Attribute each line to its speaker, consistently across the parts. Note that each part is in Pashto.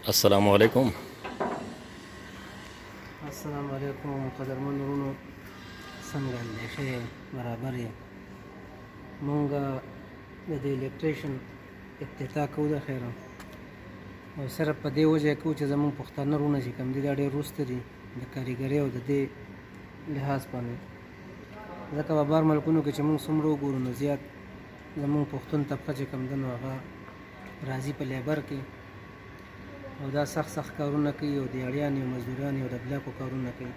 Speaker 1: السلام علیکم.
Speaker 2: السلام علیکم قدرمن ورونو، څنګه دی؟ ښه یې؟ برابر یې؟ مونږ د دې الکتریشن افتتاح کوو د خیره، او صرف په دې وجه کوو چې زمونږ پښتانه وروڼه چې کوم دي دا ډېر وروسته دي د کاریګرۍ او د دې لحاظ باندې، ځکه په بهر ملکونو کې چې مونږ څومره وګورو نو زیات زمونږ پښتون طبقه چې کوم ده نو هغه راځي په لیبر کې او دا سخت کارونه کوي او دیاړیانې او مزدورانې او د بلاکو کارونه کوي.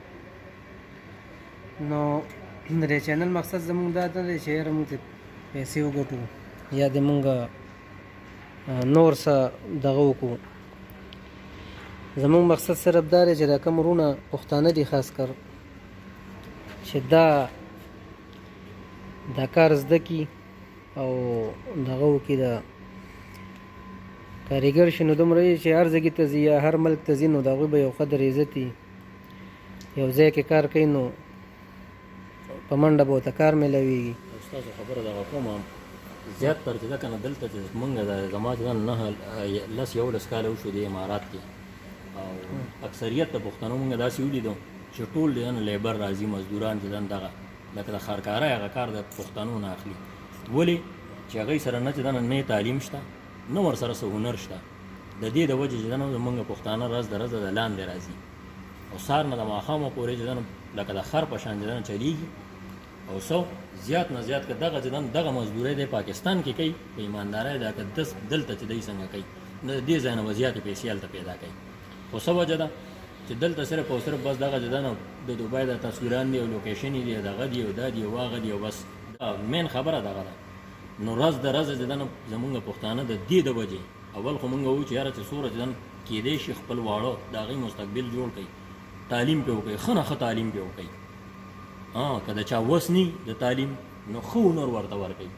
Speaker 2: نو د دې چینل مقصد زمونږ دا نه دی چې یاره مونږ ته پیسې وګټو یا د مونږ نور څه دغه وکړو. زمونږ مقصد صرف دا دی چې دا کوم وروڼه پښتانه دي خاص کر چې دا کار زده کي او دغه وکړي، د کاریګر شي نو دومره چې هر ځای ته ځي یا هر ملک ته ځي نو د هغوی به یو قدر عزت وي، یو ځای کې کار کوي نو په منډه به ورته کار میلاویږي.
Speaker 1: ستاسو خبره دغه کوم زیات تر چې ده که نه دلته چې مونږ زما چې ده نه لس یولس کاله وشو د امارات کې، او اکثریت د پښتنو مونږ داسې ولیدو چې ټول د لیبر راځي، مزدوران چې دن دغه لکه د ښارکاره هغه کار د پښتنو نه اخلي. ولې چې هغوی سره نه چې ده نه تعلیم شته، نه ورسره څه هنر شته. د دې د وجې چې ده نه زمونږ پښتانه ورځ د ورځه د لاندې راځي او سهار نه د ماښامه پورې چې ده نه لکه د خر په شان چې ده نه چلیږي، او څو زیات نه زیات که دغه چې ده دغه مزدورۍ دی پاکستان کې کوي په ایماندارۍ دا که دلته چې دی څنګه کوي د دې ځای نه به زیاتې پیسې هلته پیدا کوي. خو څه وجه ده چې دلته صرف او صرف بس دغه چې ده نه د دوبۍ د تصویران دي او لوکیشنې دي دغه دي او دا دي او هغه دي او بس مین خبره دغه ده. نو ورځ د ورځې چې ده نه زمونږ پښتانه د دې د وجې اول خو مونږ وایو چې یاره چې څومره چې ده نه کیدی شي خپل واړه د هغوی مستقبل جوړ کړي، تعلیم پرې وکړي، ښه نه ښه تعلیم پرې وکړي. که د چا وس نه د تعلیم نو ښه هنر ورته ورکوي،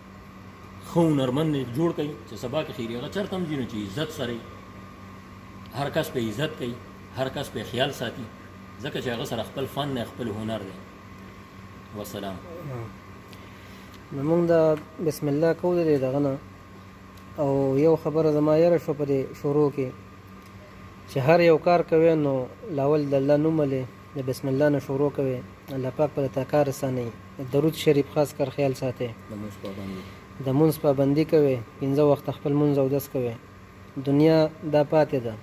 Speaker 1: ښه هنرمند جوړ کړي چې سبا کې خیر هغه چېرته هم ځي نو چې عزت سره هر کس په عزت کوي، هر کس په خیال ساتي، ځکه چې هغه سره خپل فن دی، خپل هنر دی. وسلام.
Speaker 2: نو مونږ د بسم الله کوو د دې دغه نه، او یو خبره زما یاره شوه په دې شروع کې چې هر یو کار کوې نو لاول د الله نوم ولې د بسم الله نه شروع کوې، الله پاک به درته کار اسانوي. درود شریف خاص کر خیال ساتئ، د مونځ پابندي کوې، 5 وخته خپل مونځ اودس کوې. دنیا دا پاتې ده،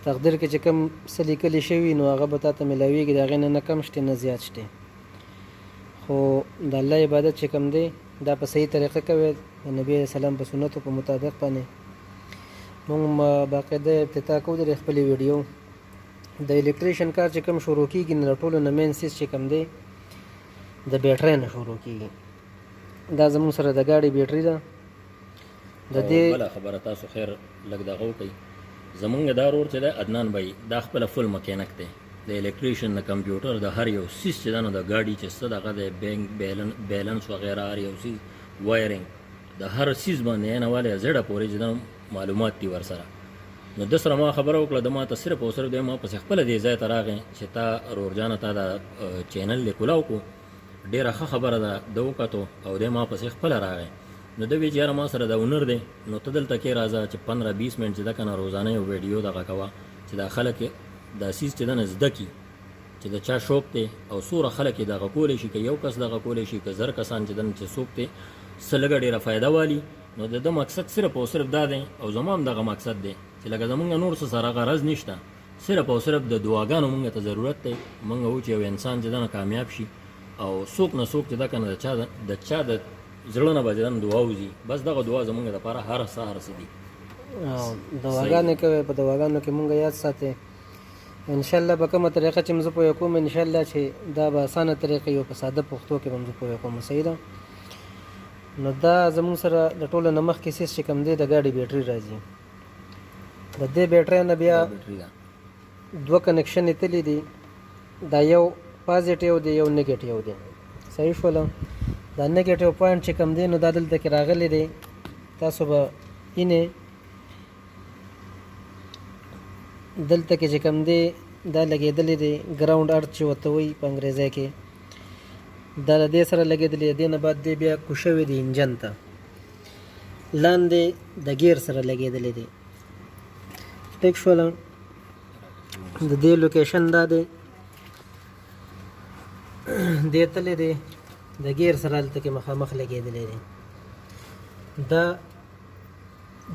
Speaker 2: تقدیر کې چې کوم څه لیکلي شوي نو هغه به تا ته میلاویږي، د هغې نه کم شته نه زیات شته. خو د الله عبادت چې کوم دی دا په صحیح طریقه کوي، د نبی علیه السلام په سنتو په مطابق باندې. مونږ باقاعده ابتدا کوو د خپلې ویډیو. د الکتریشن کار چې کوم شروع کېږي نو د ټولو نه مین سیز چې کوم دی د بیټرۍ نه شروع کېږي. دا زمونږ سره د ګاډي بیټرۍ ده. د دې
Speaker 1: بله خبره تاسو خیر لږ دغه وکړئ، زمونږ دا ورور چې دی عدنان بھائی دا خپله فل مکینک دی د الکتریشن د کمپیوټر د هر یو سیز چې ده نو د ګاډي چې څه دغه دی بیلنس وغیره هر یو سیز وایرنګ د هر سیز باندې نه والی زړه پورې چې ده معلومات دي ورسره. نو د سره ما خبره وکړه، د ما ته صرف او صرف د ما پسې خپله دې ځای ته راغی چې تا رورجانه تا دا چینل دې کولاو کړو، ډېره ښه خبره ده. د وکتو او د ما پسې خپله راغی. نو د وی چې یاره ما سره د هنر دی نو ته دلته کې راځه چې 15-20 منټ چې ده که نه روزانه یو ویډیو دغه کوه چې دا خلک دا سیز چې ده نه زده کي چې د چا شوق دی او څومره خلک یې دغه کولی شي، که یو کس دغه کولی شي، که 1000 کسان چې ده نه چې څوک دی څه لږه ډېره فایده والي. نو د ده مقصد صرف او صرف دا دی او زما هم دغه مقصد دی چې لکه زمونږ نور څه سره غرض نشته، صرف او صرف د دعاګانو مونږ ته ضرورت دی. مونږ وایو چې یو انسان چې ده نه کامیاب شي او څوک نه څوک چې ده که نه د چا د زړه نه به چې ده نه دعا وځي، بس دغه دعا زمونږ دپاره هر سهار څه دي.
Speaker 2: دعاګانې کوئ، په دعاګانو کې مونږ یاد ساتئ. انشاءالله په کومه طریقه چې موږ پوهه کوم انشاءالله چې دا به اسانه طریقه یو په ساده پښتو کې به موږ پوهه کوم. صحیح ده. نو دا زمونږ سره د ټولو نه مخکې سیس چې کوم دی د ګاډي بیټرۍ راځي. د دې بیټرۍ نه بیا 2 کنیکشنې تللی دي، دا یو پازیټیو دی یو نیګیټیو دی. صحیح شوله. دا نیګیټیو پوینټ چې کوم دی نو دا دلته کې راغلی دی، تاسو به اینې دلته کې چې کوم دی دا لګېدلی دی ګراوند ارت چې ورته وایي په انګریزۍ کې، دا له دې سره لګېدلی دی. دې نه بعد دی بیا کوشوی دی انجن ته، لاندې د ګیر سره لګېدلی دی. ټیک شوله د دې لوکیشن دا دی دې تللی دی د ګیر سره هلته کې مخامخ لګېدلی دی دا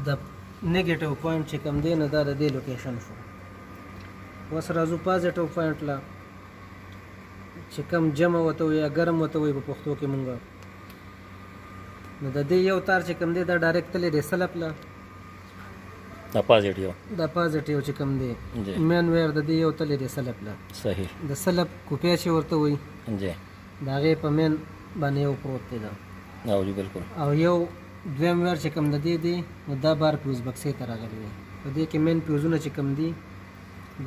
Speaker 2: د نیګیټیو پوینټ چې کوم دی نه دا د دې لوکیشن شو اوس راځو پازیټیو پوینټ له چې کوم جمع ورته وي یا ګرم ورته وي په پښتو کې مونږ نو د دې یو تار چې کوم دی دا ډایرکټ تللی دی سلب له
Speaker 1: دا پازیټیو
Speaker 2: دا پازیټیو چې کوم دی
Speaker 1: جی
Speaker 2: مین ویر د دې یو تللی دی سلب له
Speaker 1: صحیح
Speaker 2: د سلب کوپیا چې ورته وي
Speaker 1: جی
Speaker 2: د هغې په مین باندې یو پروت دی دا
Speaker 1: او جی بالکل
Speaker 2: او یو دویم ویر چې کوم د دې دی نو دا بار پیوز بکسې ته راغلی دی په دې کې مین پیوزونه چې کوم دي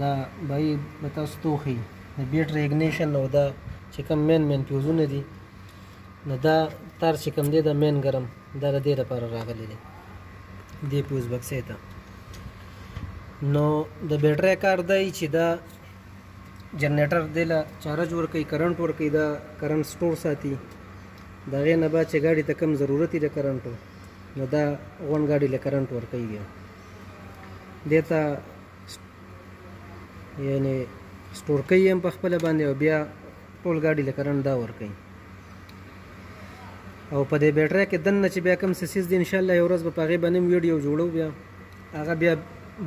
Speaker 2: دا بهی به تاسو ته وښیي د بیټري اګنیشن او دا چې کوم مین پیوزونه دي نو دا تار چې کوم دی دا مین ګرم دا د دې لپاره راغلی دی دې پیوز بکسې ته نو د بیټرۍ کار دی چې دا جنریټر دی له چارج ورکوي کرنټ ورکوي دا کرنټ سټور ساتي د هغې نه بعد چې ګاډي ته کم ضرورت وي د کرنټو نو دا غونډ ګاډي له کرنټ ورکوي بیا دې ته یعنې سټور کوي هم په خپله باندې او بیا ټول ګاډي له کرنټ دا ورکوي او په دې بیټرۍ کې دننه چې بیا کوم سیسیز دي انشاءالله یو ورځ به په هغې باندې هم ویډیو جوړو بیا هغه بیا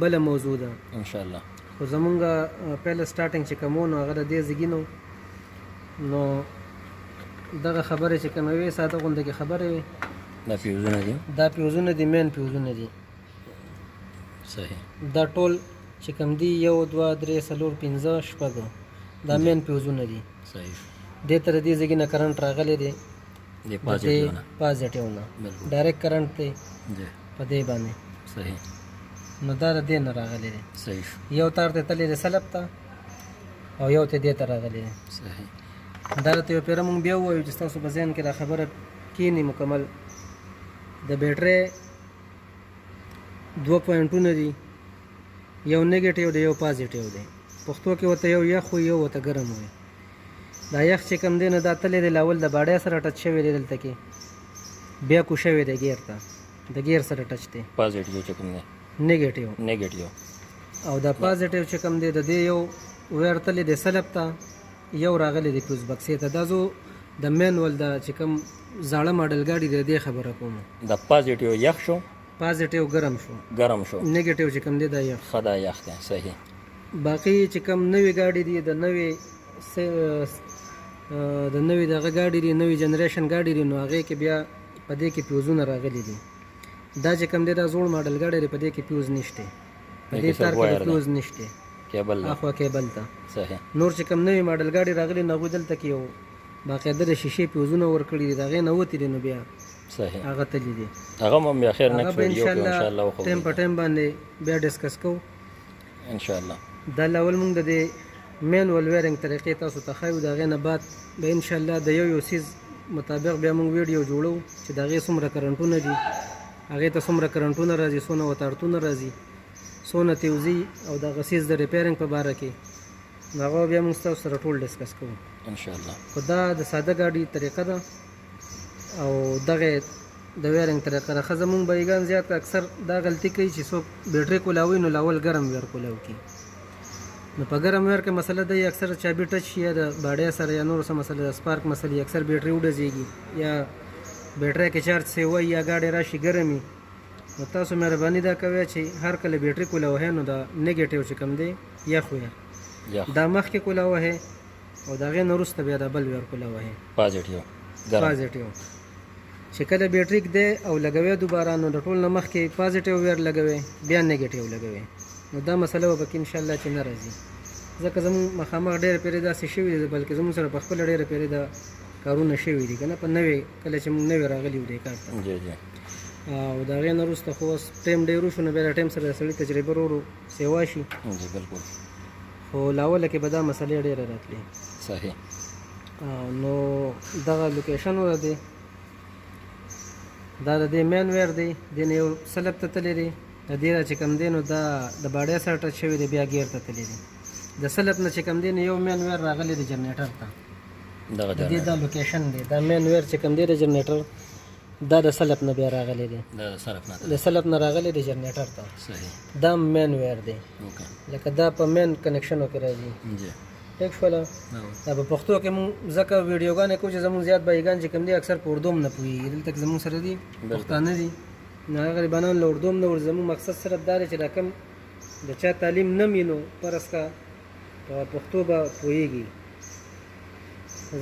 Speaker 2: بله موضوع ده
Speaker 1: انشاءالله
Speaker 2: خو زمونږ پهله سټارټینګ چې کوم و نو هغه د دې زیږي نو دغه خبرې چې کومې وې ساده غونډه کې خبرې وې
Speaker 1: دا پیوزونه دي
Speaker 2: دا پیوزونه دي مین پیوزونه دي
Speaker 1: صحیح
Speaker 2: دا ټول چې کوم دي 1 2 3 4 5 6 دا مین پیوزونه دي
Speaker 1: صحیح
Speaker 2: دې تر دې زیږي نه کرنټ راغلی دی
Speaker 1: دی پازیټیو نه
Speaker 2: پازیټیو نه
Speaker 1: بالکل
Speaker 2: ډایرکټ کرنټ دی
Speaker 1: جی
Speaker 2: په دې باندې
Speaker 1: صحیح
Speaker 2: نو دا د دې نه راغلی دی
Speaker 1: صحیح
Speaker 2: یو تار ته تللی دی سلب ته او یو ته دې ته راغلی دی
Speaker 1: صحیح
Speaker 2: دا راته یو پیره مونږ بیا ووایو چې ستاسو په ذهن کې دا خبره کینی مکمل د بیټرۍ 2 پوینټونه دي یو نیګیټیو دی یو پازیټیو دی پښتو کې ورته یو یخ وي یو ورته ګرم وي دا یخ چې کوم دی نو دا تللی دی لاول د باډۍ سره ټچ شوی دی دلته کې بیا کو شوی دی ګیر ته د ګیر سره ټچ دی
Speaker 1: پازیټیو چې کوم دی
Speaker 2: نیګیټیو او دا پازیټیو چې کوم دی د دې یو ویر تللی دی سلب ته یو راغلی دی پیوز بکسې ته دا زه د مینول د چې کوم زاړه ماډل ګاډي دی د دې خبره کوم
Speaker 1: د پازیټیو یخ شو
Speaker 2: پازیټیو ګرم شو نیګیټیو چې کوم دی دا یخ
Speaker 1: خدا یخ دی صحیح
Speaker 2: باقي چې کوم نوې ګاډي دي د نوې دغه ګاډي دي نوې جنریشن ګاډي دي نو هغې کې بیا په دې کې پیوزونه راغلي دي دا چې کوم دی دا زوړ ماډل ګاډی دی په دې کې پیوز نشته په دې تار کې پیوز نشته
Speaker 1: کیبل
Speaker 2: اخوا کیبل ته
Speaker 1: صحیح
Speaker 2: نور چې کوم نوې ماډل ګاډي راغلي نو هغوی دلته کې یو باقاعده د شیشې پیوزونه ورکړي دي د هغې نه وتي دي نو بیا
Speaker 1: صحیح
Speaker 2: هغه تللی دي
Speaker 1: هغه هم بیا خیر
Speaker 2: هغه
Speaker 1: نیکسټ
Speaker 2: به
Speaker 1: ویډیو کې انشاءالله وخورو
Speaker 2: ټایم په ټایم باندې بیا ډسکس کوو
Speaker 1: انشاءالله
Speaker 2: دا لاول موږ د دې مینول ویرنګ طریقې تاسو ته ښایو د هغې نه بعد به انشاءالله د یو سیز مطابق بیا موږ ویډیو جوړو چې د هغې څومره کرنټونه دي هغې ته څومره کرنټونه راځي څونه وتاړتونه راځي څونه تیوزي او دغه سیز د ریپیرنګ په باره کې نو هغه بیا موږ ستاسو سره ټول ډسکس کوو
Speaker 1: انشاءالله
Speaker 2: خو دا د ساده ګاډي طریقه ده او دغه د ویرنګ طریقه ده ښه زمونږ بایګان زیات اکثر دا غلطي کوي چې څوک بیټرۍ کولاوي نو لاول ګرم ویر کولاو کي نو په ګرم ویر کې مسله ده اکثر چابي ټچ یا د باډۍ سره یا نور څه مسله د سپارک مسلې اکثر بیټرۍ وډزېږي یا بیټرۍ کې چارج سیوی یا ګاډۍ راشي ګرمي نو تاسو مهرباني دا کوئ چې هر کله بیټرۍ کولاوهئ نو د نیګیټیو چې کوم دی یخ وی دا مخکې کولاوهئ او د هغې نه وروسته بیا د بل ویر کولاوهئ
Speaker 1: پازیټیو
Speaker 2: چې کله بیټرۍ ږدئ او لګوئ دوباره نو د ټول نه مخکې پازیټیو ویر لګوئ بیا نیګیټیو لګوئ نو دا مسله به پکې انشاءالله چې نه راځي ځکه زموږ مخامخ ډېره پیرې داسې شوي دي بلکې زموږ سره په خپله ډېره پیرې دا کارونه شوي دي که نه په نوې کله چې موږ نوې راغلي وو دې کار ته او د هغې نه وروسته خو اوس ټایم ډېر وشو نو بیا د ټایم سره د سړي تجربه ورو سیوا شي
Speaker 1: بالکل
Speaker 2: خو لاوله کې به دا مسلې ډېرې راتلې
Speaker 1: صحیح
Speaker 2: نو دغه لوکیشن ور دی دا د دې مین ویر دی دې نه یو سلب ته تللی دی د دې را چې کوم دی نو دا د باډۍ سره ټچ شوی دی بیا ګیر ته تللی دی د سلب نه چې کوم دی نو یو مین ویر راغلی دی جنریټر ته د دې دا لوکیشن دی دا مین ویر چې کوم دی د جنریټر دا د سلب نه بیا راغلی دی
Speaker 1: د صرف نه
Speaker 2: د سلب نه راغلی دی جنریټر ته
Speaker 1: صحیح
Speaker 2: دا مین ویر دی
Speaker 1: اوکې
Speaker 2: لکه دا په مین کنیکشنو کې راځي
Speaker 1: جی
Speaker 2: ټیک شوله دا په پښتو کې مونږ ځکه ویډیوګانې کوو چې زمونږ زیات بایګان چې کوم دي اکثر په اردو هم نه پوهېږي دلته کې زمونږ سره دي پښتانه دي نو هغه غریبانان له اردو هم نه ور زمونږ مقصد صرف دا دی چې دا کوم د چا تعلیم نه وي نو فرض کا په پښتو به پوهېږي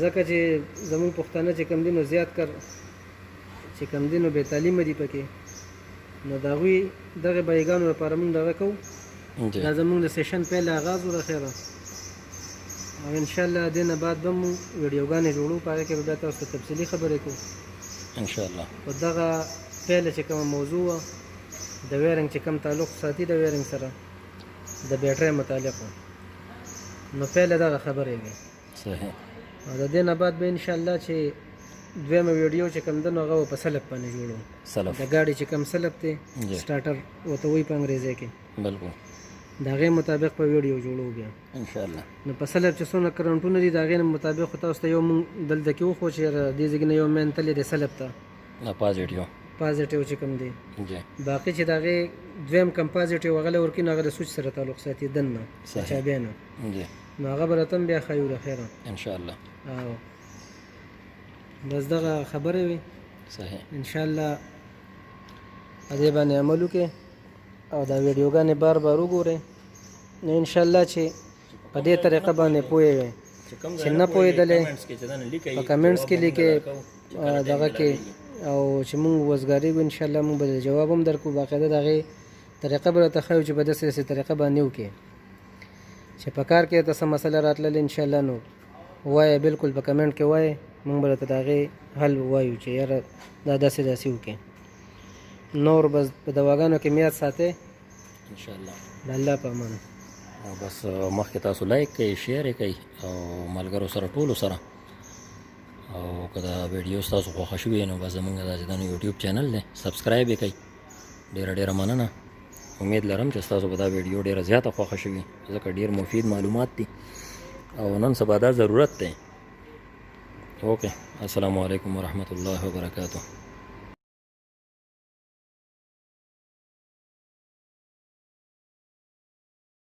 Speaker 2: ځکه چې زمونږ پښتانه چې کوم دي نو زیات کر چې کوم دي نو بې تعلیمه دي پکې نو د هغوی دغه بایګانو لپاره مونږ دغه کوو
Speaker 1: جی
Speaker 2: دا زمونږ د سیشن پیل آغاز وره خیره او انشاءالله دې نه بعد به مو ویډیوګانې جوړو په هغې کې به بیا تاسو ته تفصیلي خبرې کوو
Speaker 1: انشاءالله
Speaker 2: خو دغه پیله چې کومه موضوع وه د ویرنګ چې کوم تعلق ساتي د ویرنګ سره د بیټرۍ متعلق و نو پیله دغه خبرې وي
Speaker 1: صحیح
Speaker 2: او د دې نه بعد به انشاءالله چې دویمه ویډیو چې کوم ده نو هغه به په سلب باندې جوړو
Speaker 1: سلف
Speaker 2: د ګاډي چې کوم سلب دی
Speaker 1: جی.
Speaker 2: سټارټر ورته وایي په انګریزۍ کې
Speaker 1: بالکل
Speaker 2: د هغې مطابق په ویډیو جوړو بیا
Speaker 1: انشاءالله
Speaker 2: نو په سلب چې څونه کرنټونه دي د هغې مطابق خو تاسو ته یو مونږ دلته کې وښو چې یاره دې ځای کې نه یو مین تللی دی سلب ته
Speaker 1: دا پازیټیو
Speaker 2: پازیټیو چې کوم دی
Speaker 1: جی
Speaker 2: باقي چې د هغې دویم کم پازیټیو هغه له ورکوي نو هغه د سوچ سره تعلق ساتي دننه
Speaker 1: صحیح.
Speaker 2: چابیا نه
Speaker 1: جی
Speaker 2: نو هغه به راته هم بیا ښایو له خیره
Speaker 1: انشاءالله
Speaker 2: او بس دغه خبرې وي
Speaker 1: صحیح
Speaker 2: انشاءالله په دې باندې عمل وکړئ او دا ویډیوګانې بار بار وګورئ نو انشاءالله چې په دې طریقه باندې پوه وئ چې نه پوهېدلی په کمنټس کې لیکئ دغه کې او چې مونږ وزګارېږو انشاءالله مونږ به جواب هم درکړو باقاعده د هغې طریقه به راته ښایو چې په داسې داسې طریقه باندې وکړې چې په کار کې ته څه مسله راتللې انشاءالله نو وایه بالکل په کمنټ کې وایه مونږ به راته د هغې حل وایو چې یاره دا داسې داسې وکړې نور بس په دواګانو کې میاد ساتئ
Speaker 1: انشاءالله
Speaker 2: د الله په امان
Speaker 1: او بس مخکې تاسو لایک کوئ شیر یې کوئ او ملګرو سره ټولو سره او که دا ویډیو ستاسو خوښه شوې نو بس زمونږ دا چې دا یوټیوب چینل دی سبسکرایب یې کوئ ډېره ډېره مننه امید لرم چې ستاسو به دا ویډیو ډېره زیاته خوښه شوي ځکه ډېر مفید معلومات دي او نن سبا دا ضرورت دی اوکې السلام علیکم ورحمت الله وبرکاته